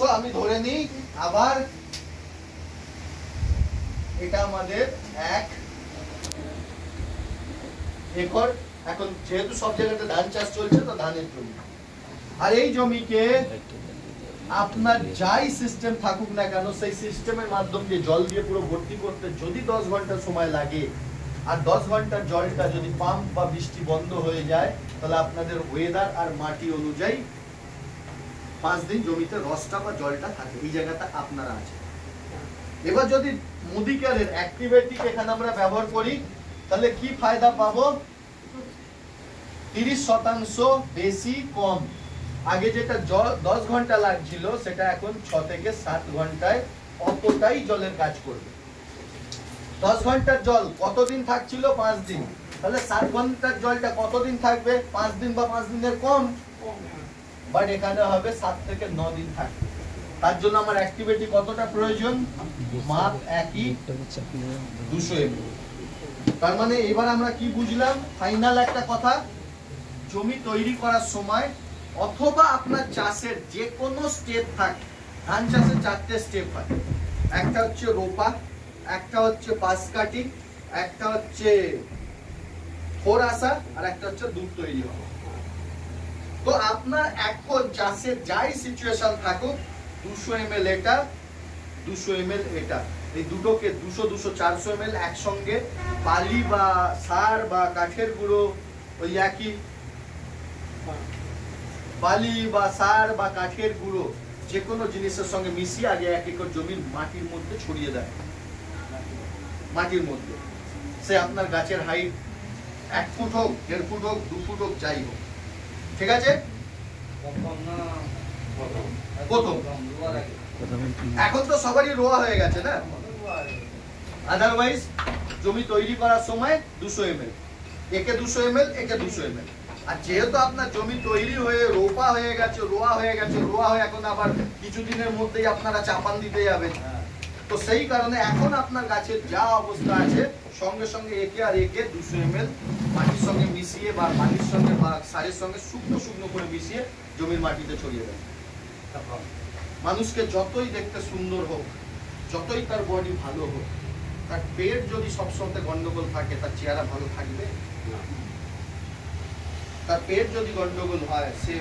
So আমি ধরে নিই আবার এটা আমাদের 1 একর। এখন যেহেতু সব জায়গাতে ধান চাষ চলছে তো ধানের জমি, আর এই জমিকে আপনার যাই সিস্টেম থাকুক না কেন সেই সিস্টেমের মাধ্যম দিয়ে জল দিয়ে পুরো ভর্তি করতে যদি 10 ঘন্টা সময় লাগে, আর 10 ঘন্টার জলটা যদি পাম্প বা বৃষ্টি বন্ধ হয়ে যায় তাহলে আপনাদের ওয়েদার আর মাটি অনুযায়ী 5 দিন জমিতে রসটা বা জলটা থাকে। এই জায়গাটা আপনারা আছে। এবার যদি মুদিকেলের অ্যাক্টিভিটি এখানে আমরা ব্যবহার করি তাহলে কি ফায়দা পাবো? 30% বেশি কম। আগে যেটা জল 10 ঘন্টা লাগছিল সেটা এখন 6 থেকে 7 ঘন্টায় অতটাই জলের কাজ করবে। 10 ঘন্টার জল কতদিন থাকছিল? 5 দিন। তাহলে 7 ঘন্টার জলটা কতদিন থাকবে? 5 দিন বা 5 দিনের কম। বাট এখানে হবে 7 থেকে 9 দিন থাকবে। তার জন্য আমার অ্যাক্টিভিটি কতটা প্রয়োজন? মাপ একই 200 ml। তার মানে এবার আমরা কি বুঝলাম? ফাইনাল একটা কথা, জমি তৈরি করার সময় অথবা আপনার চাষের যে কোনো স্টেপ থাকে, ধান চাষের 4টে স্টেপ হয়। একটা হচ্ছে রোপা, একটা হচ্ছে পাশ কাটিং, একটা হচ্ছে ফোর আসা, আর একটা হচ্ছে দুধ তৈরি হওয়া। তো আপনার এখন চাষের যাই সিচুয়েশন থাকুক, 200 ml এটা, 200 ml এটা, এই দুটোকে 200, 400 ml একসঙ্গে বালি বা সার বা কাঠের গুঁড়ো, ওই একই বালি বা সার বা কাঠের গুঁড়ো যে কোনো জিনিসের সঙ্গে মিশিয়ে আগে 1 একর জমির মাটির মধ্যে ছড়িয়ে দেয়। মাটির মধ্যে সে আপনার গাছের হাইট 1 ফুট হোক, 1.5 ফুট হোক, 2 ফুট হোক, যাই হোক, ঠিক আছে? প্রথম এখন তো সবারই রোয়া হয়ে গেছে না, আদারওয়াইজ জমি তৈরি করার সময় 200 ml, একে 200 ml, একে 200 ml। আর যেহেতু আপনার জমি তৈরি হয়ে রোপা হয়ে গেছে, রোয়া হয়ে গেছে, রোয়া হয়ে এখন আবার কিছুদিনের মধ্যেই আপনারা চাপান দিতে যাবেন, তো সেই কারণে এখন আপনার গাছের যা অবস্থা আছে সঙ্গে সঙ্গে একে আর একে 200 ml মাটির সঙ্গে মিশিয়ে বা পানির সঙ্গে বা সারের সঙ্গে শুকনো শুকনো করে মিশিয়ে জমির মাটিতে ছড়িয়ে দেন। মানুষকে যতই দেখতে সুন্দর হোক, যতই তার বডি ভালো হোক, তার পেট যদি সবসময় গন্ডগোল থাকে তার চেহারা ভালো থাকবে না। তার পেট যদি গন্ডগোল হয়, সে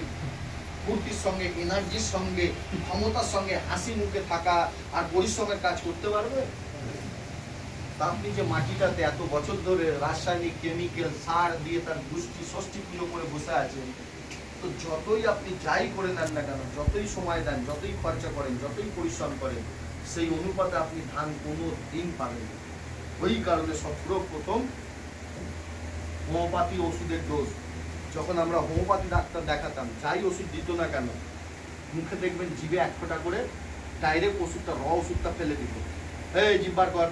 ফুর্তির সঙ্গে, এনার্জির সঙ্গে, ক্ষমতার সঙ্গে, হাসি মুখে থাকা আর পরিশ্রমের কাজ করতে পারবে? আপনি যে মাটিটাতে এত বছর ধরে রাসায়নিক কেমিক্যাল সার দিয়ে তার দুষ্টি ষষ্ঠী পুজো করে বসে আছেন, তো যতই আপনি যাই করে নেন না কেন, যতই সময় দেন, যতই খরচা করেন, যতই পরিশ্রম করেন, সেই অনুপাতে আপনি ধান কোনো দিন পাবেন না। ওই কারণে সর্বপ্রথম হোমিওপ্যাথি ওষুধের ডোজ, যখন আমরা হোমিওপ্যাথি ডাক্তার দেখাতাম, যাই ওষুধ দিত না কেন, মুখে দেখবেন জিভে 1 ফোঁটা করে ডাইরেক্ট ওষুধটা, র ওষুধটা ফেলে দিত। এই জিভ বার কর,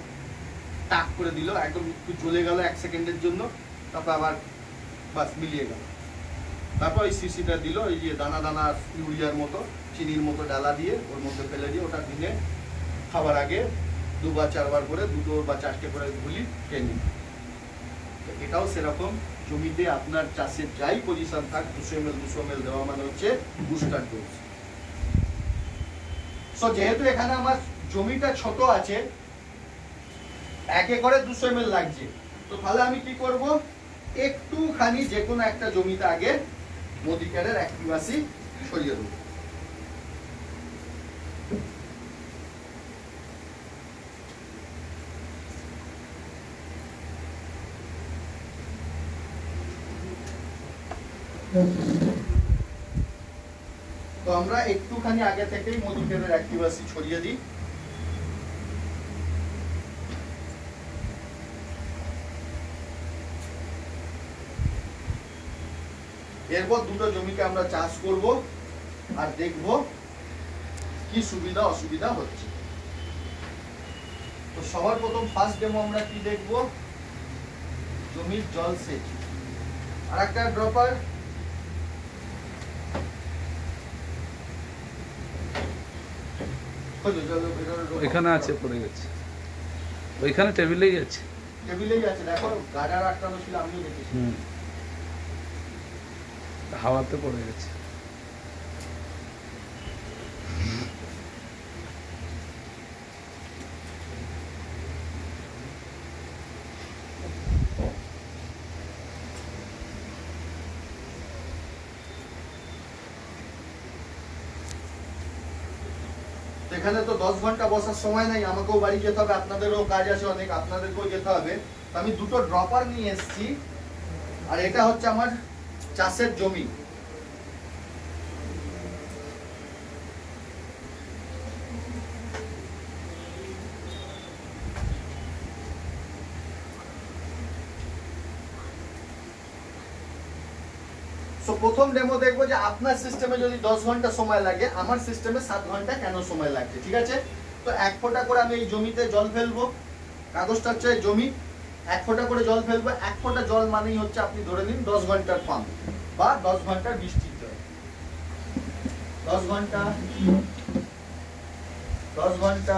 টাক করে দিল, একদম একটু জ্বলে গেল 1 সেকেন্ডের জন্য, তারপর আবার বাস মিলিয়ে গেল। তারপর ওই শিশিটা দিল, এই যে দানা দানা ইউরিয়ার মতো, চিনির মতো ডালা দিয়ে ওর মধ্যে ফেলে দিয়ে ওটা দিনে খাবার আগে 2 বা 4 বার করে 2 বা 4টে করে গুলি খেয়ে নিন। এটাও সেরকম, জমিতে আপনার চাষের যাই পজিশন থাক 200 ml দেওয়া মানে হচ্ছে বুস্টার ডোজ। সো যেহেতু এখানে আমার জমিটা ছোট আছে, 1 একরে 200 ml লাগছে, তো তাহলে আমি কি করব? একটুখানি যে কোনো একটা জমিতে আগে মোদিকেয়ারের অ্যাক্টিভাসি ছড়িয়ে দেবো। তো আমরা একটুখানি আগে থেকেই মোদিকেয়ারের অ্যাক্টিভাসি ছড়িয়ে দিই। এরপর দুটো জমিকে আমরা চাষ করব আর দেখব কি সুবিধা অসুবিধা হচ্ছে। তো সবার প্রথম ফার্স্ট ডেমো আমরা কি দেখব? জমির জল সেচ। আর একটা ড্রপার, এখানে আছে, পড়ে গেছে ওইখানে, টেবিলেই আছে, টেবিলেই আছে। দেখো গার্ডার আটকানো ছিল, আমিও দেখেছি। হাওয়াতে পড়ে গেছে। এখানে তো 10 ঘন্টা বসার সময় নাই, আমাকেও বাড়ি যেতে হবে, আপনাদেরও কাজ আছে অনেক, আপনাদেরকেও যেতে হবে। তো আমি দুটো ড্রপার নিয়ে এসেছি, আর এটা হচ্ছে আমার চাষের জমি। প্রথম ডেমো দেখবো যে আপনার সিস্টেমে যদি 10 ঘন্টা সময় লাগে, আমার সিস্টেমে 7 ঘন্টা কেন সময় লাগছে, ঠিক আছে? তো 1 ফোঁটা করে আমি এই জমিতে জল ফেলবো, কাগজটা হচ্ছে জমি, 1 ফোঁটা করে জল ফেলবো। 1 ফোঁটা জল মানেই হচ্ছে আপনি ধরে নিন 10 ঘন্টার পাম্প বা 10 ঘন্টার বৃষ্টির জল। 10 ঘন্টা 10 ঘন্টা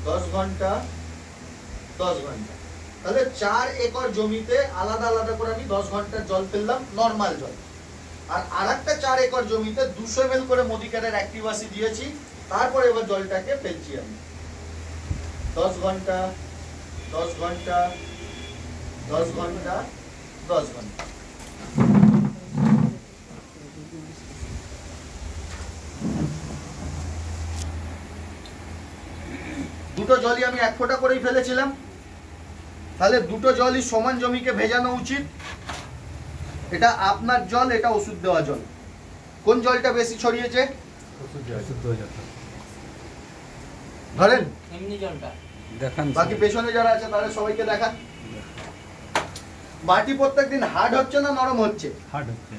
10 ঘন্টা 10 ঘন্টা, তাহলে 4 একর জমিতে আলাদা আলাদা করে আমি 10 ঘন্টার জল ফেললাম, নরমাল জল। আর আরেকটা 4 একর জমিতে 200 ml করে মোদিকেয়ারের অ্যাক্টিভাসি দিয়েছি, তারপরে এবার জলটাকে ফেলছি আমি। 10 ঘন্টা 10 ঘন্টা 10 ঘন্টা 10 ঘন্টা। দুটো জলই আমি 1 ফোঁটা করেই ফেলেছিলাম, তাহলে দুটো জলই সমান জমিকে ভেজানো উচিত। এটা আপনার জল, এটা ওষুধ দেওয়া জল। কোন জলটা বেশি ছড়িয়েছে? ধরেন এমনি জলটা দেখান, বাকি পেছনে যারা আছে তাদের সবাইকে দেখান। মাটি প্রত্যেকদিন হার্ড হচ্ছে না নরম হচ্ছে? হার্ড হচ্ছে।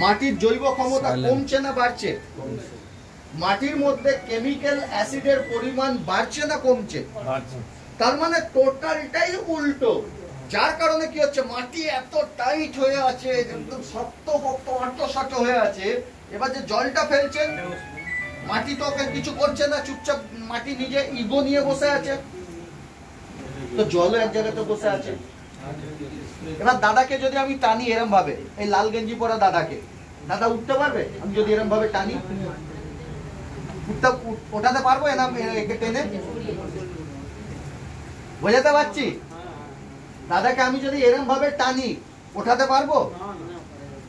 মাটির জৈব ক্ষমতা Silent. কমছে না বাড়ছে? মাটির মধ্যে কেমিক্যাল অ্যাসিডের পরিমাণ বাড়ছে না কমছে? বাড়ছে। তার মানে টোটালটাই উল্টো, যার কারণে কি হচ্ছে, মাটি এত টাইট হয়ে আছে, একদম শক্ত শক্ত আটশাট হয়ে আছে। এবার যে জলটা ফেলছেন, মাটি তো ওকে কিছু করছে না, চুপচাপ মাটি নিজে ইগো নিয়ে বসে আছে, তো জলও এক জায়গাতে বসে আছে। এবার দাদাকে যদি আমি টানি এরম ভাবে, এই লাল গেঞ্জি পরা দাদাকে, দাদা উঠতে পারবে? আমি যদি এরম ভাবে টানি, ওঠাতে পারবো? এরম একে টেনে বোঝাতে পারছি? দাদাকে আমি যদি এরম ভাবে টানি, ওঠাতে পারবো?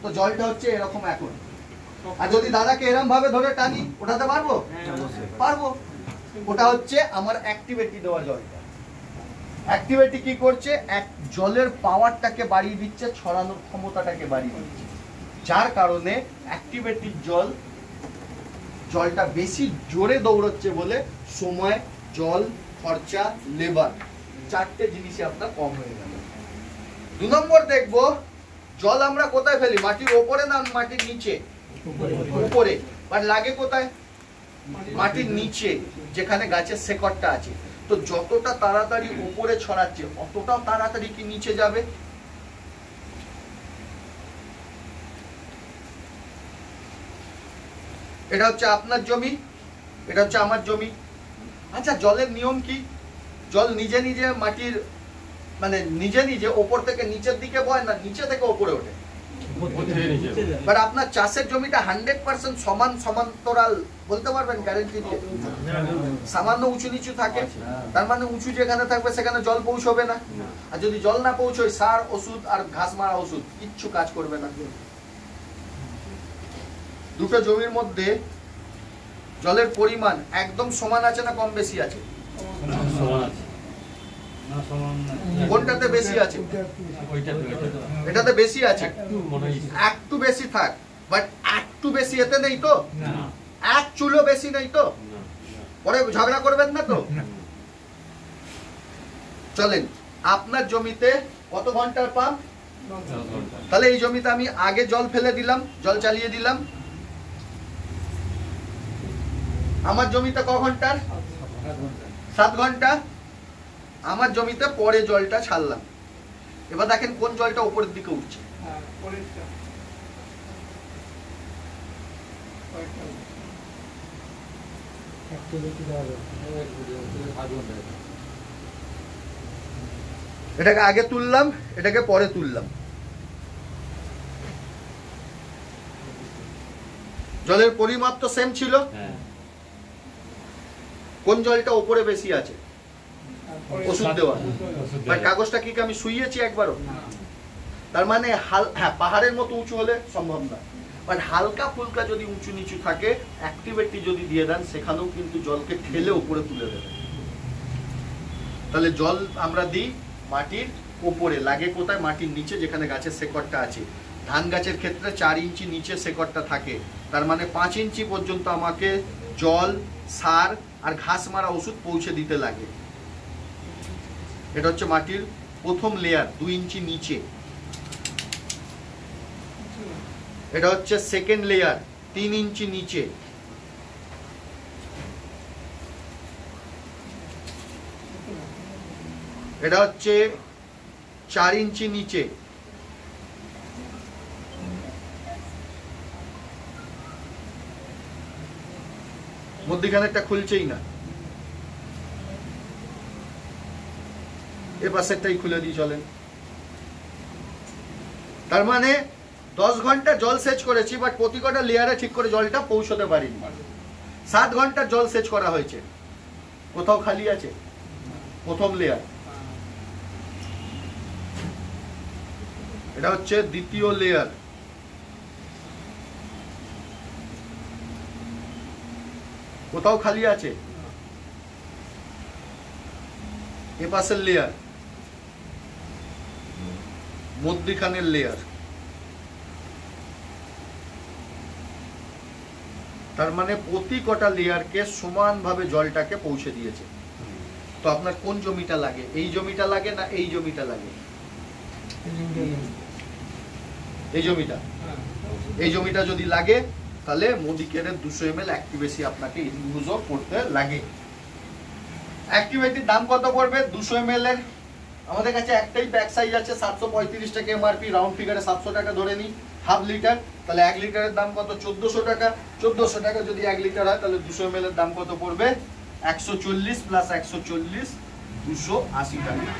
তো জলটা হচ্ছে এরকম এখন। আর যদি দাদাকে এরম ভাবে ধরে টানি, ওঠাতে পারবো? পারবো। ওটা হচ্ছে আমার অ্যাক্টিভিটি দেওয়া জলটা। অ্যাক্টিভিটি কি করছে? এক জলের পাওয়ারটাকে বাড়িয়ে দিচ্ছে, ছড়ানোর ক্ষমতাটাকে বাড়িয়ে দিচ্ছে, যার কারণে অ্যাক্টিভিটির জলটা বেশি জোরে দৌড়চ্ছে বলে সময়, জল, খরচা, লেবার, 4টে জিনিসই আপনার কম হয়ে গেল। 2 নম্বর দেখবো, জল আমরা কোথায় ফেলি? মাটির ওপরে না মাটির নিচে? উপরে। বাট লাগে কোথায়? মাটির নিচে, যেখানে গাছের শেকড়টা আছে। তো যতটা তাড়াতাড়ি উপরে ছড়াচ্ছে, অতটাও তাড়াতাড়ি কি নিচে যাবে? এটা হচ্ছে আপনার জমি, এটা হচ্ছে আমার জমি। আচ্ছা, জলের নিয়ম কি? জল নিজে নিজে মাটির মানে নিজে নিজে ওপর থেকে নিচের দিকে বয় না নিচে থেকে ওপরে ওঠে? বাট আপনার চাষের জমিটা 100% সমান সমান্তরাল বলতে পারবেন গ্যারান্টি দিয়ে? সামান্য উঁচু নিচু থাকে, তার মানে উঁচু যেখানে থাকবে সেখানে জল পৌঁছবে না। আর যদি জল না পৌঁছয়, সার ওষুধ আর ঘাস মারা ওষুধ কিচ্ছু কাজ করবে না। দুটো জমির মধ্যে জলের পরিমাণ একদম সমান আছে না কম বেশি আছে? কোনটাতে বেশি আছে? এটাতে বেশি আছে। একটু বেশি থাক, বাট একটু বেশি এতে নেই তো? এক চুলো বেশি নেই তো? পরে ঝগড়া করবেন না তো? চলেন, আপনার জমিতে কত ঘন্টার পাম্প? তাহলে এই জমিতে আমি আগে জল ফেলে দিলাম, জল চালিয়ে দিলাম। আমার জমিতে ক ঘন্টার? 7 ঘন্টা। আমার জমিতে পরে জলটা ছাড়লাম। এবার দেখেন কোন জলটা উপরের দিকে উঠছে। এটাকে আগে তুললাম, এটাকে পরে তুললাম। জলের পরিমাপ তো সেম ছিল। কোন জলটা উপরে বেশি আছে? ওষুধ দেওয়া। বাট কাগজটা কি আমি শুইয়েছি একবারও? তার মানে হ্যাঁ, পাহাড়ের মতো উঁচু হলে সম্ভব না, বাট হালকা ফুলকা যদি উঁচু নিচু থাকে, অ্যাক্টিভেটটি যদি দিয়ে দেন, সেখানেও কিন্তু জলকে ঠেলে উপরে তুলে দেবে। তাহলে জল আমরা দিই মাটির উপরে, লাগে কোথায়? মাটির নিচে, যেখানে গাছের শেকড়টা আছে। ধান গাছের ক্ষেত্রে 4 ইঞ্চি নিচে শেকড়টা থাকে, তার মানে 5 ইঞ্চি পর্যন্ত আমাকে জল, সার আর ঘাস মারা ওষুধ পৌঁছে দিতে লাগে। এটা হচ্ছে মাটির প্রথম লেয়ার, 2 ইঞ্চি নিচে। এটা হচ্ছে সেকেন্ড লেয়ার, 3 ইঞ্চি নিচে। এটা হচ্ছে 4 ইঞ্চি নিচে। মধ্যখানেরটা খুলছেই না, এ পাশেরটাই খুলে দিয়ে চলেন। তার মানে 10 ঘন্টা জল সেচ করেছি, বাট প্রতি কটা লেয়ারে ঠিক করে জলটা পৌঁছতে পারিনি। 7 ঘন্টা জল সেচ করা হয়েছে, কোথাও খালি আছে? প্রথম লেয়ার। এটা হচ্ছে দ্বিতীয় লেয়ার। কোথাও খালি আছে? এ পাশের লেয়ার, মধ্যখানের লেয়ার। তার মানে প্রতি কটা লেয়ারকে সমানভাবে জলটাকে পৌঁছে দিয়েছে। তো আপনার কোন জমিটা লাগে? এই জমিটা লাগে না এই জমিটা লাগে? এই জমিটা। এই জমিটা যদি লাগে, তাহলে মোদিকেরের 200 ml অ্যাক্টিভেসি আপনাকে ইউজও করতে লাগে। অ্যাক্টিভেটির দাম কত পড়বে? 200 ml এর আমাদের কাছে একটাই প্যাক সাইজ আছে, 735 টাকা এমআরপি, রাউন্ড ফিগারে 700 টাকা ধরে নিই, হাফ লিটার। তাহলে 1 লিটারের দাম কত? 1400 টাকা। 1400 টাকা যদি 1 লিটার হয়, তাহলে 200 ml এর দাম কত পড়বে? 140 প্লাস 140, 280 টাকা।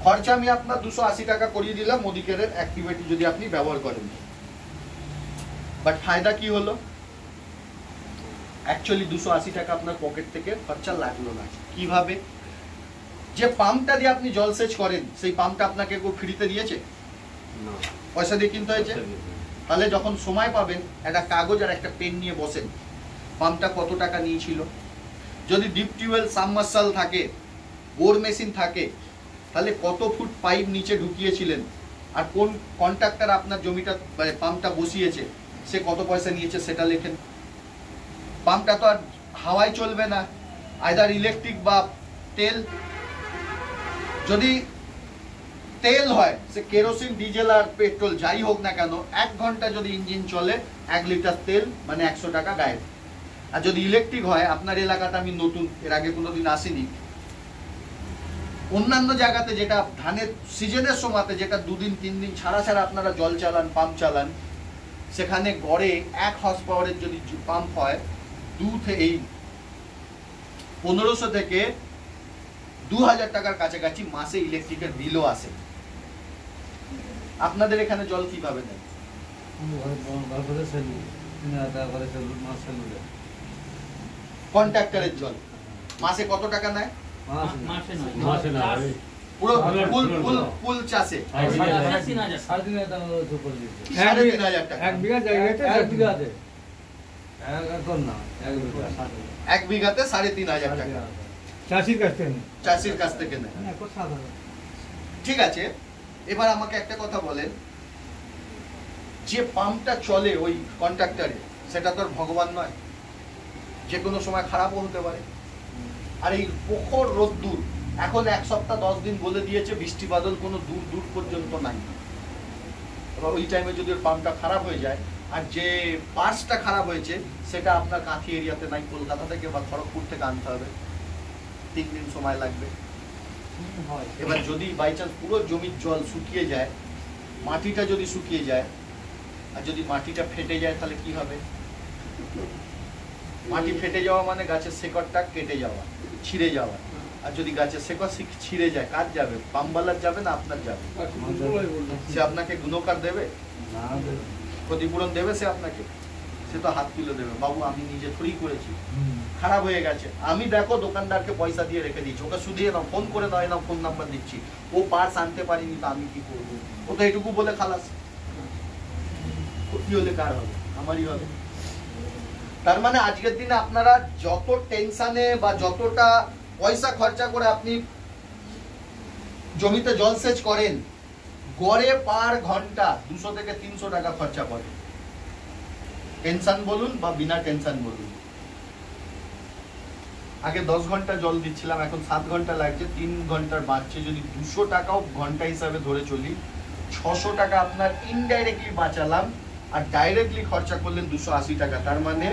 খরচা আমি আপনার 280 টাকা করিয়ে দিলাম মোদিকেরের অ্যাক্টিভেটি যদি আপনি ব্যবহার করেন। বাট ফায়দা কি হলো? অ্যাকচুয়ালি 280 টাকা আপনার পকেট থেকে খরচা লাগলো না। কিভাবে? যে পাম্পটা দিয়ে আপনি জল সেচ করেন, সেই পাম্পটা আপনাকে কেউ ফ্রিতে দিয়েছে? না, পয়সা দিয়ে কিনতে হয়েছে। তাহলে যখন সময় পাবেন, একটা কাগজ আর একটা পেন নিয়ে বসেন, পাম্পটা কত টাকা নিয়েছিল। যদি ডিপ টিউবওয়েল সাবমার্সাল থাকে, বোর মেশিন থাকে, তাহলে কত ফুট পাইপ নিচে ঢুকিয়েছিলেন, আর কোন কন্ট্রাক্টর আপনার জমিটা পাম্পটা বসিয়েছে, সে কত পয়সা নিয়েছে সেটা লেখেন। পাম্পটা তো আর হাওয়ায় চলবে না, আইদার ইলেকট্রিক বা তেল। যদি তেল হয়, সে কেরোসিন, ডিজেল আর পেট্রোল যাই হোক না কেন, 1 ঘন্টা যদি ইঞ্জিন চলে, 1 লিটার তেল মানে 100 টাকা গায়েব। আর যদি ইলেকট্রিক হয়, আপনার এলাকাটা আমি নতুন, এর আগে কোনোদিন আসিনি, অন্যান্য জায়গাতে যেটা ধানের সিজনের সময়তে যেটা 2 দিন 3 দিন ছাড়া ছাড়া আপনারা জল চালান, পাম্প চালান, সেখানে গড়ে 1 হর্স পাওয়ারের যদি পাম্প হয়, 1500 থেকে 2000 টাকার কাছাকাছি মাসে ইলেকট্রিকের বিলও আসে। আপনাদের এখানে জল কিভাবে দেন? কন্ট্রাক্টরের জল মাসে কত টাকা নেয়? পুরো ফুল চাষে 3,500 টাকা। 1 বিঘা জায়গাতে 1 বিঘাতে 1 বিঘাতে 3,500 টাকা চাষির কাছ থেকে নেয়। ঠিক আছে, এবার আমাকে একটা কথা বলেন, যে পাম্পটা চলে ওই কন্ট্রাক্টরে, সেটা তো ভগবান নয়, যে কোনো সময় খারাপও হতে পারে। আর এই প্রখর রোদ্দুর, এখন 1 সপ্তাহ 10 দিন বলে দিয়েছে বৃষ্টি বাদল কোনো দূর দূর পর্যন্ত নাই। এবার ওই টাইমে যদি ওর পাম্পটা খারাপ হয়ে যায়, আর যে পার্টসটা খারাপ হয়েছে সেটা আপনার কাঁথি এরিয়াতে নাই, কলকাতা থেকে বা খড়গপুর থেকে আনতে হবে, 3 দিন সময় লাগবে। এবার যদি বাই চান্স পুরো জমির জল শুকিয়ে যায়, মাটিটা যদি শুকিয়ে যায়, আর যদি মাটিটা ফেটে যায়, তাহলে কি হবে? মাটি ফেটে যাওয়া মানে গাছের শেকড়টা কেটে যাওয়া, ছিঁড়ে যাওয়া। আর যদি গাছের শেকড় ছিঁড়ে যায়, কার যাবে? পাম্পওয়ালার যাবে না আপনার যাবে? সে আপনাকে গুণকার দেবে, ক্ষতিপূরণ দেবে সে আপনাকে? সে তো হাত তুলে দেবে, বাবু আমি নিজে থ্রি করেছি, খারাপ হয়ে গেছে, আমি দেখো দোকানদারকে পয়সা দিয়ে রেখে দিচ্ছি, ওকে শুধিয়ে নাও, ফোন করে নয় নাও, ফোন নাম্বার দিচ্ছি, ও পার্স আনতে পারিনি, তো আমি কি করবো? ও তো এটুকু বলে খালাস। কি হলে কার হবে? আমারই হবে। তার মানে আজকের দিনে আপনারা যত টেনশনে বা যতটা পয়সা খরচা করে আপনি জমিতে জলসেচ করেন, গড়ে পার ঘন্টা 200 থেকে 300 টাকা খরচা পড়ে। টেনশন বলুন বা বিনা টেনশন বলুন। আগে 10 ঘন্টা জল দিচ্ছিলাম, এখন 7 ঘন্টা লাগছে, 3 ঘন্টার বাঁচছে। যদি 200 টাকাও ঘন্টা হিসাবে ধরে চলি, 600 টাকা আপনার ইনডাইরেক্টলি বাঁচালাম, আর ডাইরেক্টলি খরচা করলেন 280 টাকা। তার মানে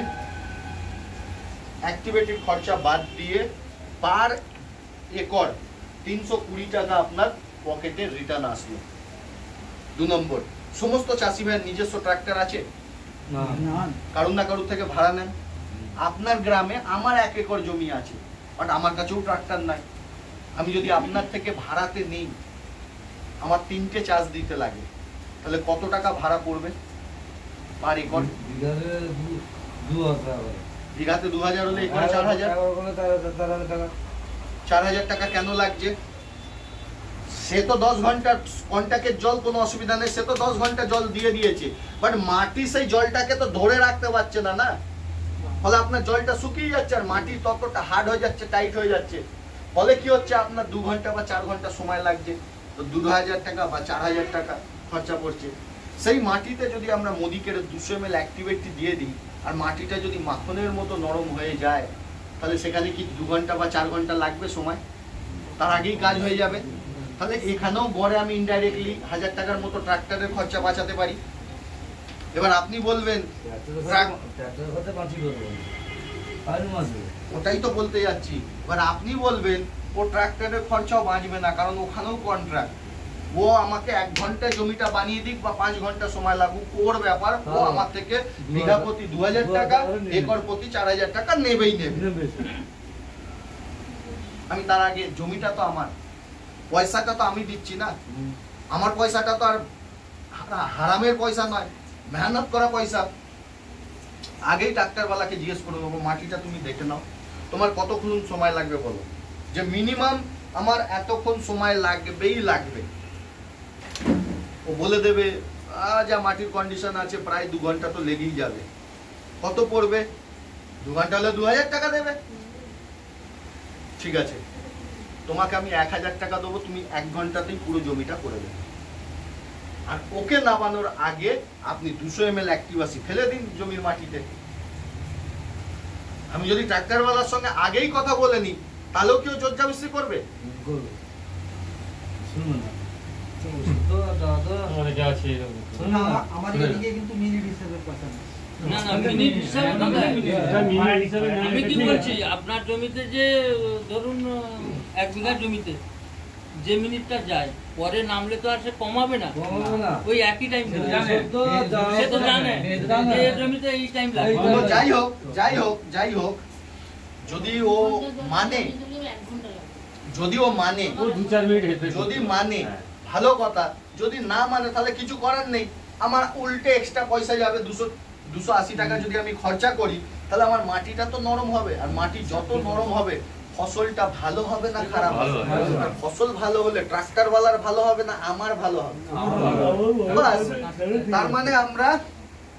অ্যাক্টিভিটির খরচা বাদ দিয়ে পার একর 320 টাকা আপনার পকেটে রিটার্ন আসলো। 2 নম্বর, সমস্ত চাষি ভাইয়ের নিজস্ব ট্রাক্টর আছে? কারুর না কারুর থেকে ভাড়া নেন। আপনার গ্রামে আমার 1 একর জমি আছে, বাট আমার কাছেও ট্রাক্টর নাই। আমি যদি আপনার থেকে ভাড়াতে নেই, আমার 3টে চাষ দিতে লাগে, তাহলে কত টাকা ভাড়া পড়বে পার একর? বিঘাতে 2000 হলে একরে 4000। 4000 টাকা কেন লাগছে? সে তো 10 ঘন্টা কন্টাক্টের জল, কোনো অসুবিধা নেই, সে তো 10 ঘন্টা জল দিয়ে দিয়েছে, বাট মাটি সেই জলটাকে তো ধরে রাখতে পারছে না, না? ফলে আপনার জলটা শুকিয়ে যাচ্ছে, আর মাটি ততটা হার্ড হয়ে যাচ্ছে, টাইট হয়ে যাচ্ছে। ফলে কি হচ্ছে, আপনার 2 ঘন্টা বা 4 ঘন্টা সময় লাগছে, তো 2000 টাকা বা 4000 টাকা খরচা পড়ছে। সেই মাটিতে যদি আমরা মোদিকের 200 ml অ্যাক্টিভেটটি দিয়ে দিই, আর মাটিটা যদি মাখনের মতো নরম হয়ে যায়, তাহলে সেখানে কি 2 ঘন্টা বা 4 ঘন্টা লাগবে সময়? তার আগেই কাজ হয়ে যাবে। তাহলে এখানেও গড়ে আমি ইনডাইরেক্টলি 1000 টাকার মতো ট্রাক্টরের খরচা বাঁচাতে পারি। এবার আপনি বলবেন, ওটাই তো বলতে যাচ্ছি, এবার আপনি বলবেন ও ট্রাক্টরের খরচাও বাঁচবে না, কারণ ওখানেও কন্ট্রাক্ট। ও আমাকে 1 ঘন্টায় জমিটা বানিয়ে দিক বা 5 ঘন্টা সময় লাগুক, ওর ব্যাপার। ও আমার থেকে বিঘা প্রতি 2000 টাকা, একর প্রতি 4000 টাকা নেবেই নেবে। আমি তার আগে, জমিটা তো আমার, পয়সাটা তো আমি দিচ্ছি না, আমার পয়সাটা তো আর হারামের পয়সা নয়, মেহনত করা পয়সা। আগেই ডাক্তারওয়ালাকে জিজ্ঞেস করে দেবো, মাটিটা তুমি দেখে নাও, তোমার কতক্ষণ সময় লাগবে বলো, যে মিনিমাম আমার এতক্ষণ সময় লাগবেই লাগবে। ও বলে দেবে যা মাটির কন্ডিশন আছে প্রায় 2 ঘন্টা তো লেগেই যাবে। কত পড়বে? 2 ঘন্টা হলে 2000 টাকা দেবে। ঠিক আছে, তোমাকে আমি 1000 টাকা দেবো, তুমি 1 ঘন্টাতেই পুরো জমিটা করে দেবে। আর ওকে নামানোর আগে আপনি 200 ml অ্যাক্টিভাসি ফেলে দিন জমির মাটিতে। আমি যদি ট্রাক্টরওয়ালার সঙ্গে আগেই কথা বলে নিই, তাহলেও কেউ জোরজাবস্তি করবে? আমি কি বলছি, আপনার জমিতে যে ধরুন 1 বিঘা জমিতে যে মিনিটটা যায়, পরে নামলে তো আর সে কমাবে না, ওই একই টাইম সে তো জানে যে জমিতে এই টাইম লাগবে। যাই হোক, যদি ও মানে, যদি মানে ভালো কথা, যদি না মানে তাহলে কিছু করার নেই। আমার উল্টে এক্সট্রা পয়সা যাবে, 280 টাকা যদি আমি খরচা করি, তাহলে আমার মাটিটা তো নরম হবে, আর মাটি যত নরম হবে ফসলটা ভালো হবে না খারাপ হবে? আর ফসল ভালো হলে ট্রাক্টরওয়ালার ভালো হবে না আমার ভালো হবে? তার মানে আমরা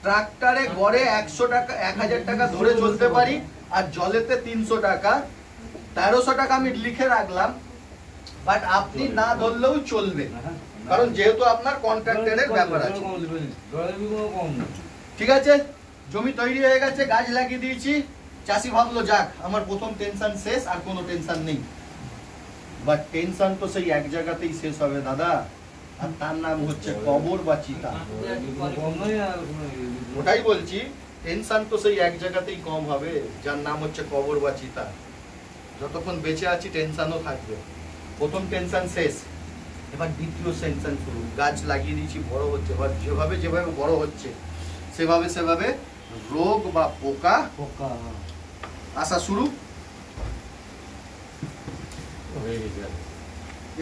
ট্রাক্টরে গড়ে 100 টাকা 1000 টাকা ধরে চলতে পারি, আর জলেতে 300 টাকা, 1300 টাকা আমি লিখে রাখলাম, বাট আপনি না ধরলেও চলবে, কারণ যেহেতু আপনার কন্ট্রাক্টরের ব্যাপার আছে। ঠিক আছে, জমি তৈরি হয়ে গেছে, গাছ লাগিয়ে দিয়েছি, চাষি ভাবলো যাক আমার প্রথম টেনশন শেষ, আর কোনো টেনশন নেই। বাট টেনশন তো সেই এক জায়গাতেই শেষ হবে দাদা, আর তার নাম হচ্ছে কবর বা চিতা। ওটাই বলছি, টেনশন তো সেই এক জায়গাতেই কম হবে, যার নাম হচ্ছে কবর বা চিতা। যতক্ষণ বেঁচে আছি টেনশনও থাকবে। প্রথম টেনশন শেষ, এবার দ্বিতীয় টেনশন শুরু। গাছ লাগিয়ে দিয়েছি, বড় হচ্ছে, এবার যেভাবে বড় হচ্ছে সেভাবে রোগ বা পোকা আসা শুরু।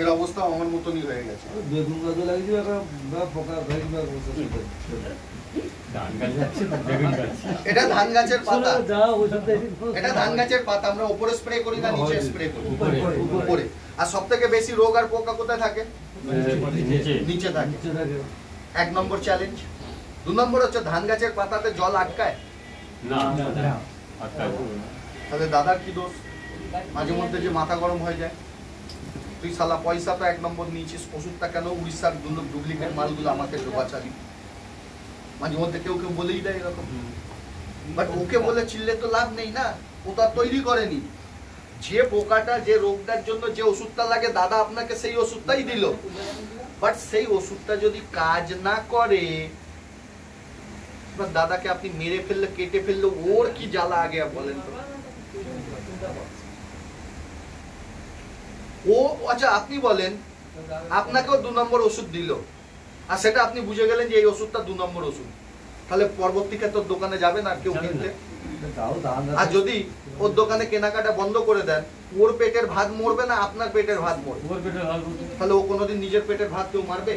এর অবস্থা আমার মতনই হয়ে গেছে। এটা ধান গাছের পাতা, এটা ধান গাছের পাতা। আমরা উপরে স্প্রে করি না নিচে স্প্রে করি? উপরে। আর সব থেকে বেশি রোগ আর পোকা কোথায় থাকে? নিচে থাকে। 1 নম্বর চ্যালেঞ্জ। 2 নম্বর হচ্ছে ধান গাছের পাতাতে জল আটকায় না তাহলে দাদার কি দোষ? মাঝে মধ্যে যে মাথা গরম হয়ে যায়, তুই শালা পয়সা তো 1 নম্বর নিয়েছিস, ওষুধটা কেন উড়িষ্যার ডুপ্লিকেট মালগুলো আমাকে ডোবাচালি? মাঝে মধ্যে কেউ কেউ বলেই দেয় এরকম। বাট ওকে বলে চিল্লে তো লাভ নেই না, ও তো আর তৈরি করেনি। যে পোকাটা যে রোগটার জন্য যে ওষুধটা লাগে দাদা আপনাকে সেই ওষুধটাই দিল, বাট সেই ওষুধটা যদি কাজ না করে, দাদাকে আপনি মেরে ফেললে কেটে ফেললে ওর কি জ্বালা আগে বলেন তো? ও আচ্ছা আপনি বলেন, আপনাকেও 2 নম্বর ওষুধ দিল, আর সেটা আপনি বুঝে গেলেন যে এই ওষুধটা 2 নম্বর ওষুধ, তাহলে পরবর্তী ক্ষেত্রে দোকানে যাবেন আর কেউ কিনতে? আর যদি ওর দোকানে কেনাকাটা বন্ধ করে দেন, ওর পেটের ভাত মরবে না আপনার পেটের ভাত মরবে? তাহলে ও কোনোদিন নিজের পেটের ভাত কেউ মারবে?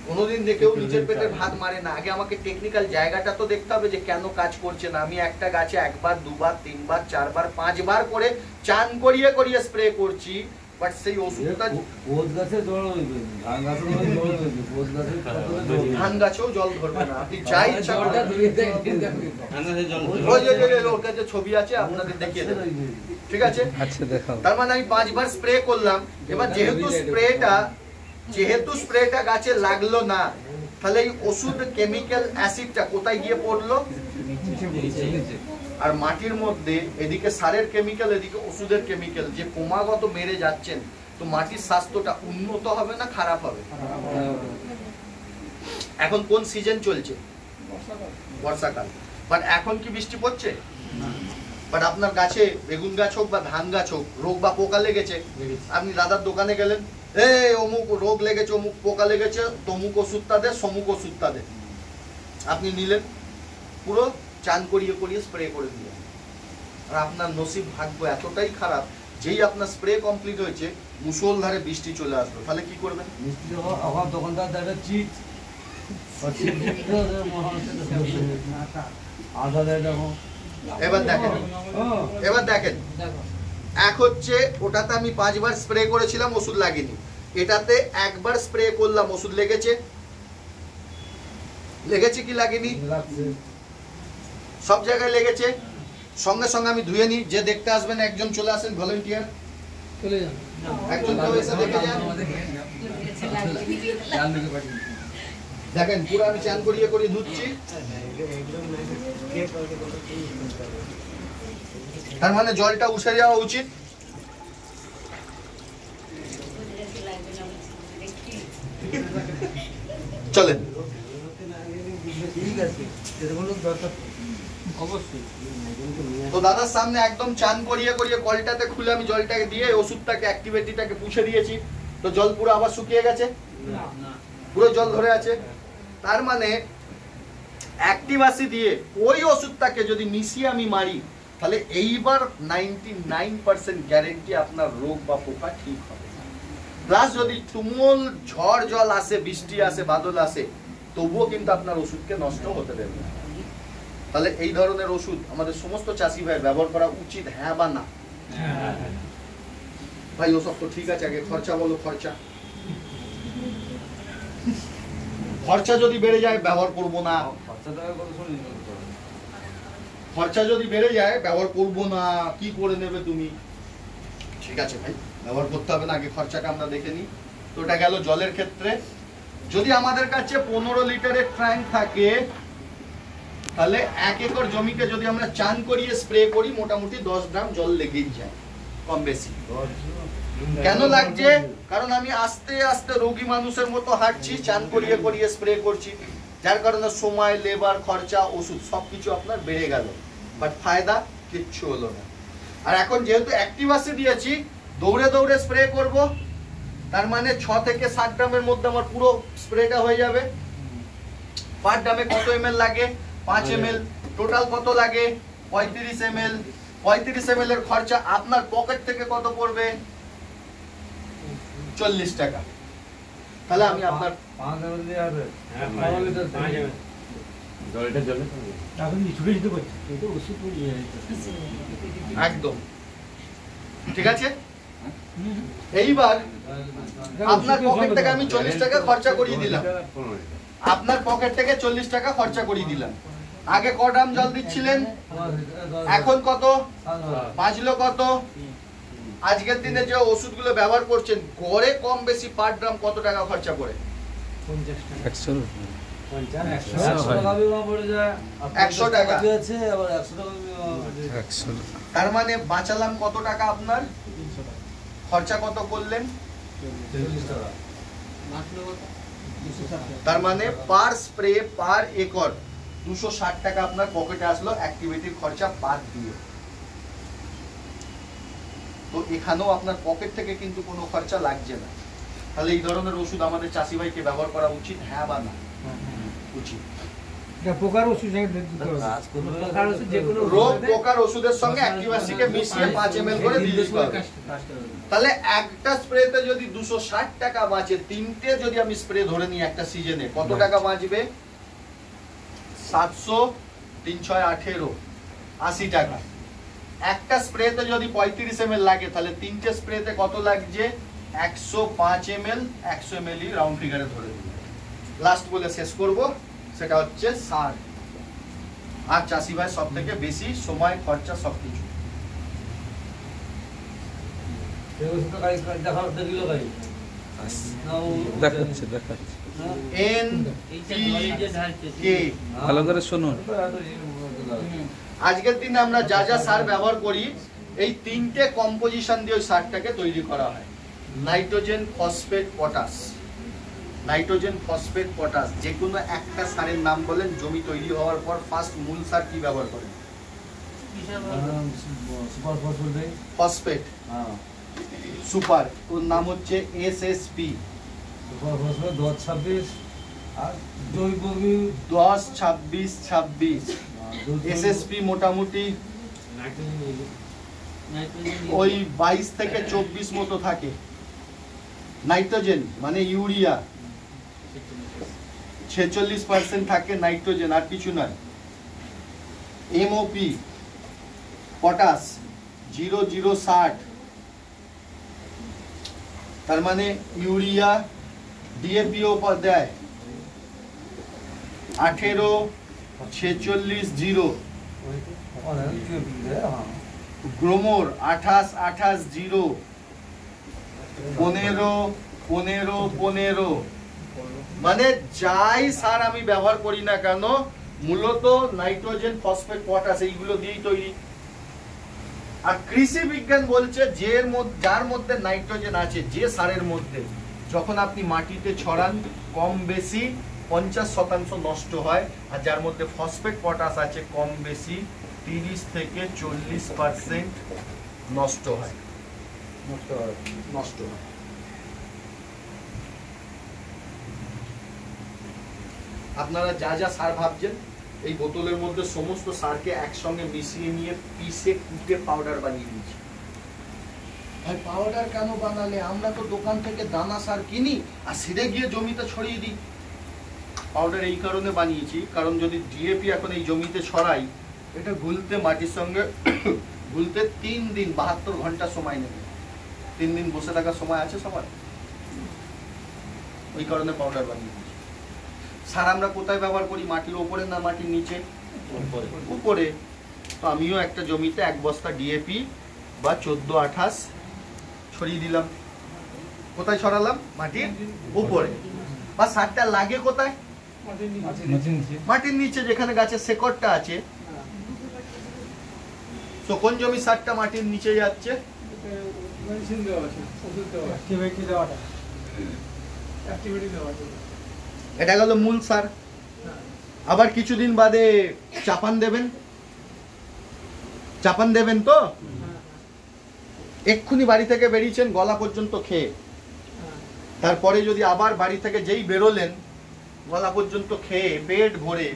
কোনোদিন দেখেও নিজের পেটের ভাত মারে না। আগে আমাকে টেকনিক্যাল জায়গাটা তো দেখতে হবে যে কেন কাজ করছে না। আমি একটা গাছে 1 বার 2 বার 3 বার 4 বার 5 বার করে চান করিয়ে করিয়ে স্প্রে করছি, বাট সেই ওষুধটা ধান গাছেও জল ধরবে না। আপনি যাই ইচ্ছা ওর কাছে ছবি আছে আপনাদের দেখিয়ে দেবেন, ঠিক আছে? তার মানে আমি 5 বার স্প্রে করলাম। এবার যেহেতু স্প্রেটা গাছে লাগলো না, তাহলে এই ওষুধ কেমিক্যাল অ্যাসিডটা কোথায় গিয়ে পড়লো? আর মাটির মধ্যে এদিকে সারের কেমিক্যাল, এদিকে ওষুধের কেমিক্যাল, যে ক্রমাগত মেরে যাচ্ছেন, তো মাটির স্বাস্থ্যটা উন্নত হবে না খারাপ হবে? এখন কোন সিজন চলছে? বর্ষাকাল। বাট এখন কি বৃষ্টি পড়ছে? বাট আপনার গাছে বেগুন গাছ হোক বা ধান গাছ হোক, রোগ বা পোকা লেগেছে, আপনি দাদার দোকানে গেলেন, অমুক রোগ লেগেছে, অমুক পোকা লেগেছে, তমুক ওষুধটা দে, সমুক ওষুধটা দে, আপনি নিলেন, পুরো চান করিয়ে করিয়ে স্প্রে করে দিলেন। আর আপনার নসিব ভাগ্য এতটাই খারাপ, যেই আপনার স্প্রে কমপ্লিট হয়েছে মুষলধারে বৃষ্টি চলে আসলো, তাহলে কি করবেন? এবার দেখেন, এক হচ্ছে ওটাতে আমি 5 বার স্প্রে করেছিলাম, ওষুধ লাগেনি। এটাতে 1 বার স্প্রে করলাম, ওষুধ লেগেছে। লেগেছে কি লাগেনি? সব জায়গায় লেগেছে। সঙ্গে সঙ্গে আমি ধুয়ে নিই। যে দেখতে আসবেন একজন চলে আসেন, ভলান্টিয়ার চলে যান, একজন তো এসে দেখে যান। দেখেন পুরো আমি চান করিয়ে করিয়ে ধুচ্ছি। তার মানে জলটা উঠে যাওয়া উচিত। চলেন, তো দাদার সামনে একদম চান করিয়ে করিয়ে কলটাতে খুলে আমি জলটাকে দিয়ে ওষুধটাকে অ্যাক্টিভিটিটাকে পুছে দিয়েছি। তো জল পুরো আবার শুকিয়ে গেছে, পুরো জল ধরে আছে। তার মানে অ্যাক্টিভাসি দিয়ে ওই ওষুধটাকে যদি মিশিয়ে আমি মারি, তাহলে এইবার 99% গ্যারেন্টি আপনার রোগ বা পোকা ঠিক হবে। প্লাস যদি তুমুল ঝড় জল আসে, বৃষ্টি আসে, বাদল আসে, তবুও কিন্তু আপনার ওষুধকে নষ্ট হতে দেবে না। তাহলে এই ধরনের ওষুধ আমাদের সমস্ত চাষি ভাই ব্যবহার করা উচিত, হ্যাঁ বা না? ভাই ওসব তো ঠিক আছে, আগে খরচা বলো। খরচা যদি বেড়ে যায় ব্যবহার করবো না। খরচা যদি বেড়ে যায় ব্যবহার করবো না, কি করে নেবে তুমি? ঠিক আছে ভাই, ব্যবহার করতে হবে না, আগে খরচাটা আমরা দেখে নিই। তো এটা গেল জলের ক্ষেত্রে। যদি আমাদের কাছে 15 লিটারের ট্যাঙ্ক থাকে, তাহলে 1 একর জমিকে যদি আমরা চান করিয়ে স্প্রে করি, মোটামুটি 10 গ্রাম জল লেগেই যায়, কম বেশি। কেন লাগছে? কারণ আমি আস্তে আস্তে রোগী মানুষের মতো হাঁটছি, চান করিয়ে করিয়ে স্প্রে করছি, যার কারণে সময়, লেবার, খরচা, ওষুধ সবকিছু আপনার বেড়ে গেল, বাট ফায়দা কিচ্ছু হলো না। আর এখন যেহেতু অ্যাক্টিভাসি দিয়েছি, দৌড়ে দৌড়ে স্প্রে করব, তার মানে 6 থেকে 7 গ্রামের মধ্যে আমার পুরো স্প্রেটা হয়ে যাবে। পার ড্রামে কত ml লাগে? 5 ml। টোটাল কত লাগে? 35 ml। 35 ml এর খরচা আপনার পকেট থেকে কত পড়বে? 40 টাকা। তাহলে আমি আপনার একদম ঠিক আছে। এইবার আপনার পকেট থেকে আমি 40 টাকা খরচা করিয়ে দিলাম, আপনার পকেট থেকে 40 টাকা খরচা করিয়ে দিলাম। আগে ক ড্রাম জল দিচ্ছিলেন, এখন কত বাঁচলো কত? আজকের দিনে যে ওষুধগুলো ব্যবহার করছেন গড়ে কম বেশি পার ড্রাম কত টাকা খরচা করে? 100 টাকা। তার মানে বাঁচালাম কত টাকা? আপনার খরচা কত করলেন? তার মানে পার স্প্রে পার একর 260 টাকা আপনার পকেটে আসলো অ্যাক্টিভিটির খরচা বাদ দিয়ে। তো এখানেও আপনার পকেট থেকে কিন্তু কোনো খরচা লাগছে না। তাহলে এই ধরনের ওষুধ আমাদের চাষি ভাইকে ব্যবহার করা উচিত, হ্যাঁ বা না? উচিত। রোগ পোকার ওষুধের সঙ্গে অ্যাক্টিভাসিকে মিশিয়ে 5 ml করে দিয়ে দিতে হবে। তাহলে একটা স্প্রেতে যদি 260 টাকা বাঁচে, তিনটে যদি আমি স্প্রে ধরে নিই একটা সিজনে, কত টাকা বাঁচবে? 700 3 6 18 80 টাকা। একটা স্প্রেতে যদি 35 ml লাগে, তাহলে তিনটে স্প্রেতে কত লাগছে? 105 ml, 100 ml রাউন্ড ফিগারে ধরে দিই। লাস্ট বলে শেষ করব, সেটা হচ্ছে সার। আর চাষি ভাই সব থেকে বেশি সময় খরচা সবকিছু। ভালো করে শুনুন। আজকের দিনে আমরা যা যা সার ব্যবহার করি, এই তিনটে কম্পোজিশন দিয়ে ওই সারটাকে তৈরি করা হয়। Nitrogen, phosphate, potash. Nitrogen, phosphate, potash, যে কোনো একটা সারের নাম বলেন। জমি তৈরি হওয়ার পর ফার্স্ট মূল সার কি ব্যবহার করেন? ফসফেট, সুপার, ওর নাম হচ্ছে এসএসপি। 10-26-26 এসএসপি মোটামুটি ওই 22 থেকে 24 মতো থাকে। নাইট্রোজেন মানে ইউরিয়া 46% থাকে নাইট্রোজেন, আর কিছু নয়। এমওপি পটাশ 0060, তার মানে ইউরিয়া ডিএপিও দেয় 18-46-0। গ্রোমোর 28-28-0, 15-15-15। মানে যাই সার আমি ব্যবহার করি না কেন, মূলত নাইট্রোজেন, ফসফেট, পটাশ এইগুলো দিয়েই তৈরি। আর কৃষি বিজ্ঞান বলছে যার মধ্যে নাইট্রোজেন আছে, যে সারের মধ্যে যখন আপনি মাটিতে ছড়ান কম বেশি 50% নষ্ট হয়, আর যার মধ্যে ফসফেট, পটাশ আছে কম বেশি 30 থেকে 40% নষ্ট হয়। আপনারা যা যা সার ভাবছেন, এই বোতলের মধ্যে সমস্ত সারকে একসঙ্গে মিশিয়ে নিয়ে পিষে কুটে পাউডার বানিয়ে দিয়েছি। ভাই পাউডার কেন বানালে? আমরা তো দোকান থেকে দানা সার কিনি আর সিধে গিয়ে জমিতে ছড়িয়ে দিই। পাউডার এই কারণে বানিয়েছি, কারণ যদি ডিএপি এখন এই জমিতে ছড়াই, এটা গুলতে, মাটির সঙ্গে গুলতে 3 দিন 72 ঘন্টা সময় নেবে। 3 দিন বসে থাকার সময় আছে সবার? ওই কারণে পাউডার বানিয়ে দিয়েছি। সার আমরা কোথায় ব্যবহার করি? মাটির ওপরে না মাটির নিচে? উপরে। তো আমিও একটা জমিতে 1 বস্তা ডিএপি বা 14-28 ছড়িয়ে দিলাম। কোথায় ছড়ালাম? মাটির উপরে। বা সারটা লাগে কোথায়? মাটির নিচে, যেখানে গাছের শেকড়টা আছে। তো কোন জমি সারটা মাটির নিচে যাচ্ছে? এটা গেল মূল সার। আবার কিছুদিন বাদে চাপান দেবেন তো? এক্ষুনি বাড়ি থেকে বেরিয়েছেন গলা পর্যন্ত খেয়ে, তারপরে যদি আবার বাড়ি থেকে যেই বেরোলেন গলা পর্যন্ত খেয়ে পেট ভরে,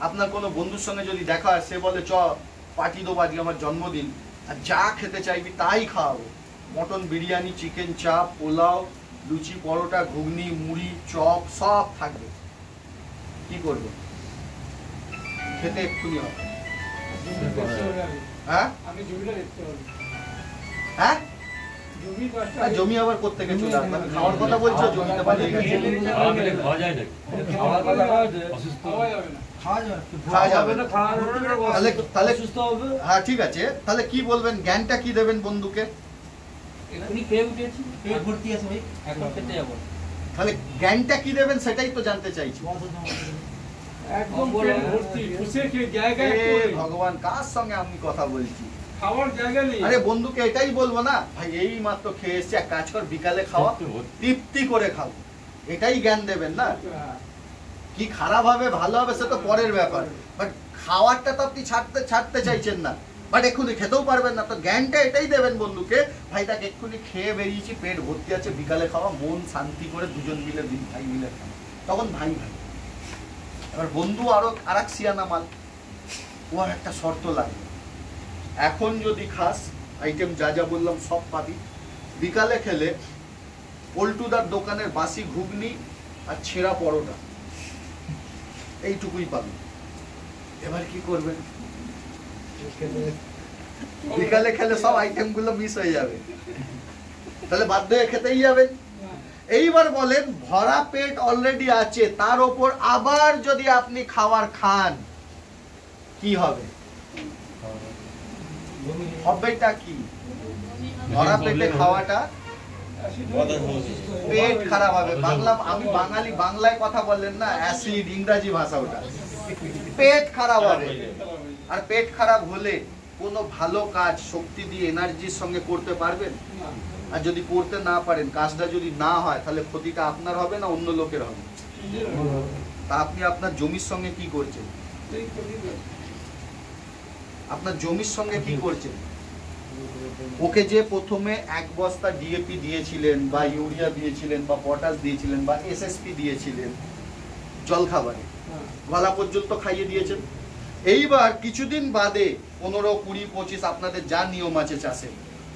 আপনার কোনো বন্ধুর সঙ্গে যদি দেখা হয়, সে বলে চ পার্টি দেবো, আজকে আমার জন্মদিন, আর যা খেতে চাইবি তাই খাওয়াবো, মটন বিরিয়ানি, চিকেন চাপ, পোলাও, লুচি, পরোটা, ঘুগনি, মুড়ি, চপ সব থাকবে, কি করবে? খেতে এক্ষুনি হবে। হ্যাঁ, জমি আবার কোত্থেকে চলে আসবে? আমি খাওয়ার কথা বলছো, জমিতে পালিয়ে গেছে। খাওয়া যাবে না। তাহলে হ্যাঁ ঠিক আছে, তাহলে কি বলবেন, জ্ঞানটা কি দেবেন বন্ধুকে? এখনই খেয়ে উঠেছি, পেট ভর্তি আছে ভাই, এখন খেতে যাবো। তাহলে জ্ঞানটা কি দেবেন সেটাই তো জানতে চাইছি। একদম পেট ভর্তি, বসে খেয়ে জায়গা এ ভগবান, কার সঙ্গে আমি কথা বলছি? খাওয়ার জায়গা নেই। আরে বন্ধুকে এটাই বলবো না, ভাই এই মাত্র খেয়ে এসছি, এক কাজ কর বিকালে খাওয়া, তৃপ্তি করে খাও, এটাই জ্ঞান দেবেন না। কি খারাপ হবে ভালো হবে সে তো পরের ব্যাপার, বাট খাওয়ারটা তো আপনি ছাড়তে চাইছেন না, বাট এক্ষুনি খেতেও পারবেন না। তো জ্ঞানটা এটাই দেবেন বন্ধুকে, ভাই তাকে এক্ষুনি খেয়ে বেরিয়েছি, পেট ভর্তি আছে, বিকালে খাওয়া, মন শান্তি করে দুজন মিলে ভাই মিলে খাওয়া, তখন ভাই ভাই। এবার বন্ধু আর এক সিয়ানা মাল, ও একটা শর্ত লাগে, এখন যদি খাস আইটেম যা যা বললাম সব পাবি, বিকালে খেলে পল্টুদার দোকানের বাসি ঘুগনি আর ছেঁড়া পরোটা এইটুকুই পাবি। এবার কি করবেন? বিকালে খেলে সব আইটেম গুলো মিস হয়ে যাবে, তাহলে বাধ্য হয়ে খেতেই যাবেন। এইবার বলেন, ভরা পেট অলরেডি আছে, তার উপর আবার যদি আপনি খাবার খান কি হবে? হবেটা কি? ভরা পেটে খাওয়াটা পেট খারাপ হবে। বাংলা, আমি বাঙালি, বাংলায় কথা বললেন না, অ্যাসিড ইংরেজি ভাষা, ওটা পেট খারাপ হবে। আর পেট খারাপ হলে কোনো ভালো কাজ শক্তি দিয়ে এনার্জির সঙ্গে করতে পারবেন? আর যদি করতে না পারেন, কাজটা যদি না হয়, তাহলে ক্ষতিটা আপনার হবে না অন্য লোকের হবে? তা আপনি আপনার জমির সঙ্গে কি করছেন? আপনার জমির সঙ্গে কি করছেন? ওকে যে প্রথমে এক বস্তা ডিএপি দিয়েছিলেন বা ইউরিয়া দিয়েছিলেন বা পটাশ দিয়েছিলেন বা এসএসপি দিয়েছিলেন জলখাবারে, গলা পর্যন্ত খাইয়ে দিয়েছেন। এইবার কিছুদিন বাদে 15, 20, 25 আপনাদের যা নিয়ম আছে চাষে,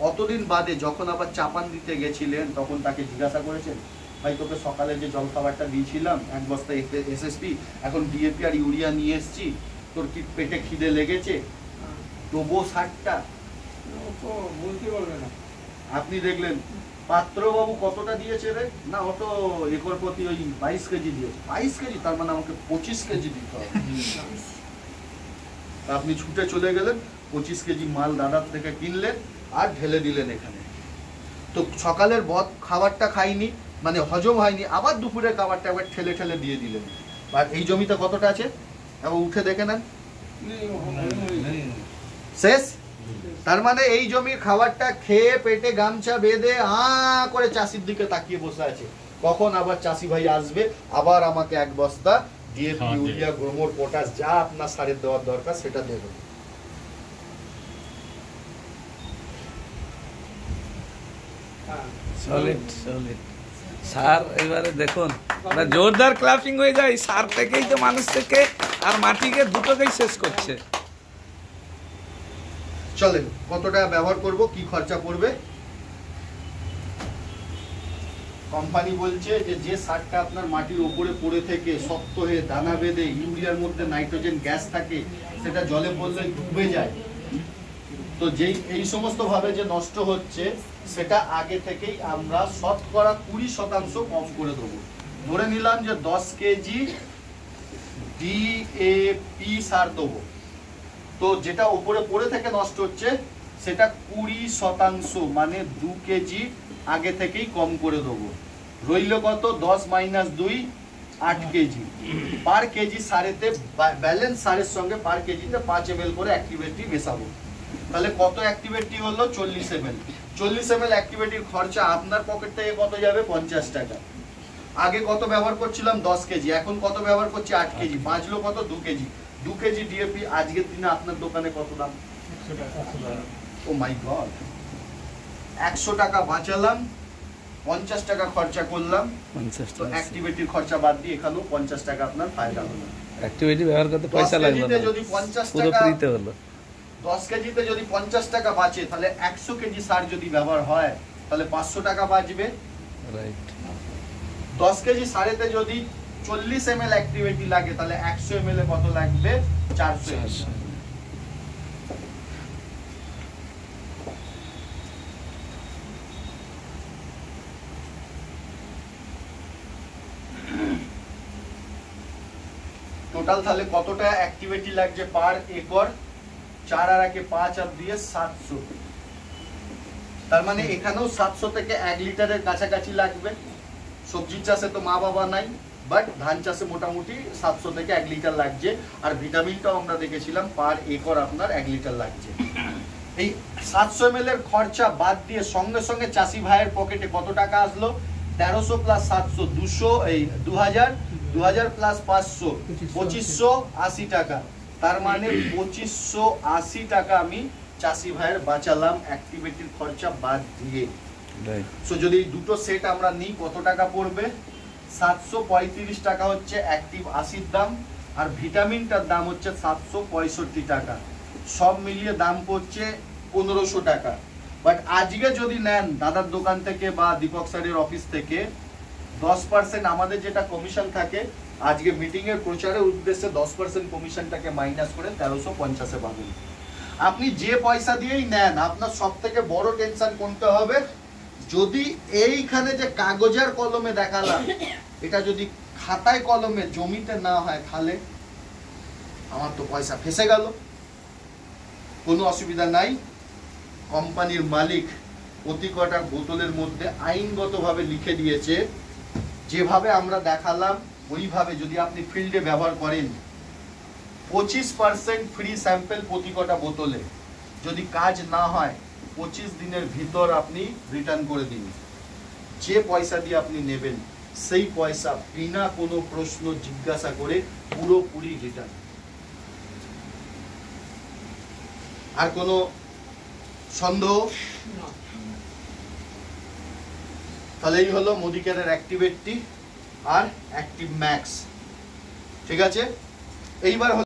অতদিন বাদে যখন আবার চাপান দিতে গেছিলেন, তখন তাকে জিজ্ঞাসা করেছেন, ভাই তোকে সকালে যে জলখাবারটা দিয়েছিলাম এক বস্তা এসএসপি, এখন ডিএপি আর ইউরিয়া নিয়ে এসছি, তোর কি পেটে খিদে লেগেছে? তবুও 60টা বলতে পারবে না। আপনি দেখলেন পাত্রবাবু কতটা দিয়েছে রে? না, ও তো একর প্রতি ওই 22 কেজি দিয়েছে। 22 কেজি, তার মানে আমাকে 25 কেজি দিতে হবে। আপনি ছুটে চলে গেলেন, 25 কেজি মাল দাদার থেকে কিনলেন আর ঢেলে দিলেন এখানে। তো সকালের খাবারটা খাইনি, মানে হজম হয়নি, আবার দুপুরের খাবারটা একবার ঠেলে ঠেলে দিয়ে দিলেন। আর এই জমিতে কতটা আছে এবার উঠে দেখে নেন, শেষ। তার মানে এই জমির খাবারটা খেয়ে পেটে গামছা বেঁধে করে চাষির দিকে তাকিয়ে বসে আছে, কখন আবার চাষি ভাই আসবে, আবার আমাকে এক বস্তা ডিএপি ইউরিয়া গ্রোমোর পটাশ যা আপনার সারের দেওয়ার দরকার সেটা দেবেন। সলিড সলিড সার। এবারে দেখুন জোরদার ক্লাপিং হয়ে যায়, সার থেকেই তো মানুষ থেকে আর মাটিকে দুটোকেই শেষ করছে। চলেন কতটা ব্যবহার করব, কি খরচা পড়বে। কোম্পানি বলছে যে সারটা আপনার মাটির উপরে পড়ে থেকে শক্ত হয়ে দানা বেঁধে ইউরিয়ার মধ্যে নাইট্রোজেন গ্যাস থাকে, সেটা জলে পড়লে ডুবে যায়। তো যেই এই সমস্ত ভাবে যে নষ্ট হচ্ছে, সেটা আগে থেকেই আমরা শতকরা 20% কম করে দেবো। ধরে নিলাম যে 10 কেজি ডিএপি সার দেবো, তো যেটা উপরে পড়ে থেকে নষ্ট হচ্ছে সেটা 20%, মানে 2 কেজি আগে থেকেই কম করে দেবো। রইল কত? 10 - 2 8 কেজি। পার কেজি সারেতে, ব্যালেন্স সারের সঙ্গে পার কেজিতে 5 ml করে অ্যাক্টিভিটি মেশাবো। তাহলে কত অ্যাক্টিভিটি হলো? 40 ml। 40 ml অ্যাক্টিভিটির খরচা আপনার পকেট থেকে কত যাবে? 50 টাকা। আগে কত ব্যবহার করছিলাম? 10 কেজি, এখন কত ব্যবহার করছি? 8 কেজি। বাঁচলো কত? 2 কেজি। 2 কেজি ডিএপি আজকের দিনে আপনার দোকানে কত দাম? 100 টাকা। ও মাই গড, 100 টাকা বাঁচালাম, 50 টাকা খরচা করলাম। 50 তো টাকা অ্যাক্টিভিটির খরচা বাদ দিয়ে এখানেও 50 টাকা আপনার ফায়দা হলো। অ্যাক্টিভিটি ব্যবহার করতে পয়সা লাগলো না, যদি 50 পুরো টাকা, ফ্রিতে হলো। 10 কেজিতে যদি 50 টাকা বাঁচে, তাহলে 100 কেজি সার যদি ব্যবহার হয় তাহলে 500 টাকা বাঁচবে। রাইট। 10 কেজি সারেতে যদি 40 ml অ্যাক্টিভিটি লাগে, তাহলে 100 ml এ কত লাগবে? 400 ml। টোটাল তাহলে কতটা অ্যাক্টিভিটি লাগছে পার একর? 4 আর 1 5 আর 2 700, তার মানে এখানেও 700 থেকে 1 লিটারের কাছাকাছি লাগবে। সবজি চাষে তো মা বাবা নাই, বাট ধান চাষে মোটামুটি 700 থেকে 1 লিটার লাগছে। আর ভিটামিনটাও আমরা দেখেছিলাম পার একর আপনার 1 লিটার লাগছে। এই 700 ml এর খরচা বাদ দিয়ে সঙ্গে সঙ্গে চাষি ভাইয়ের পকেটে কত টাকা আসলো? 1300 প্লাস 700 200, এই 2000, 2000 প্লাস 500 2580 টাকা। তার মানে 2580 টাকা আমি চাষি ভাইয়ের বাঁচালাম অ্যাক্টিভিটির খরচা বাদ দিয়ে। সো যদি এই দুটো সেট আমরা নিই কত টাকা পড়বে? 735 টাকা হচ্ছে অ্যাক্টিভ 80 দাম, আর ভিটামিনটার দাম হচ্ছে 765 টাকা। সব মিলিয়ে দাম পড়ছে 1500 টাকা। বাট আজকে যদি নেন দাদার দোকান থেকে বা দীপক স্যারের অফিস থেকে 10% আমাদের যেটা কমিশন থাকে, আজকে মিটিং এর প্রচারের উদ্দেশ্যে 10% কমিশনটাকে মাইনাস করে 1350 এ পাবেন। আপনি যে পয়সা দিয়েই নেন, আপনার সব থেকে বড় টেনশন কোনটা হবে? যদি এইখানে যে কাগজের কলমে দেখালাম এটা যদি খাতায় কলমে জমিতে না হয়, তাহলে আমার তো পয়সা ফেসে গেল। কোনো অসুবিধা নাই, কোম্পানির মালিক প্রতি কটা বোতলের মধ্যে আইনগতভাবে লিখে দিয়েছে, যেভাবে আমরা দেখালাম ওইভাবে যদি আপনি ফিল্ডে ব্যবহার করেন 25% ফ্রি স্যাম্পল প্রতি কটা বোতলে। যদি কাজ না হয় 25 দিনের ভিতর আপনি রিটার্ন করে দিন। যে পয়সা দিয়ে আপনি নেবেন সেই পয়সা বিনা কোনো প্রশ্ন জিজ্ঞাসা করে পুরোপুরি রিটার্ন। আর কোনো সন্দেহ? তাহলে এই হলো মোদিকেয়ারের অ্যাক্টিভ 80 আর অ্যাক্টিভ ম্যাক্স। ঠিক আছে, এইবার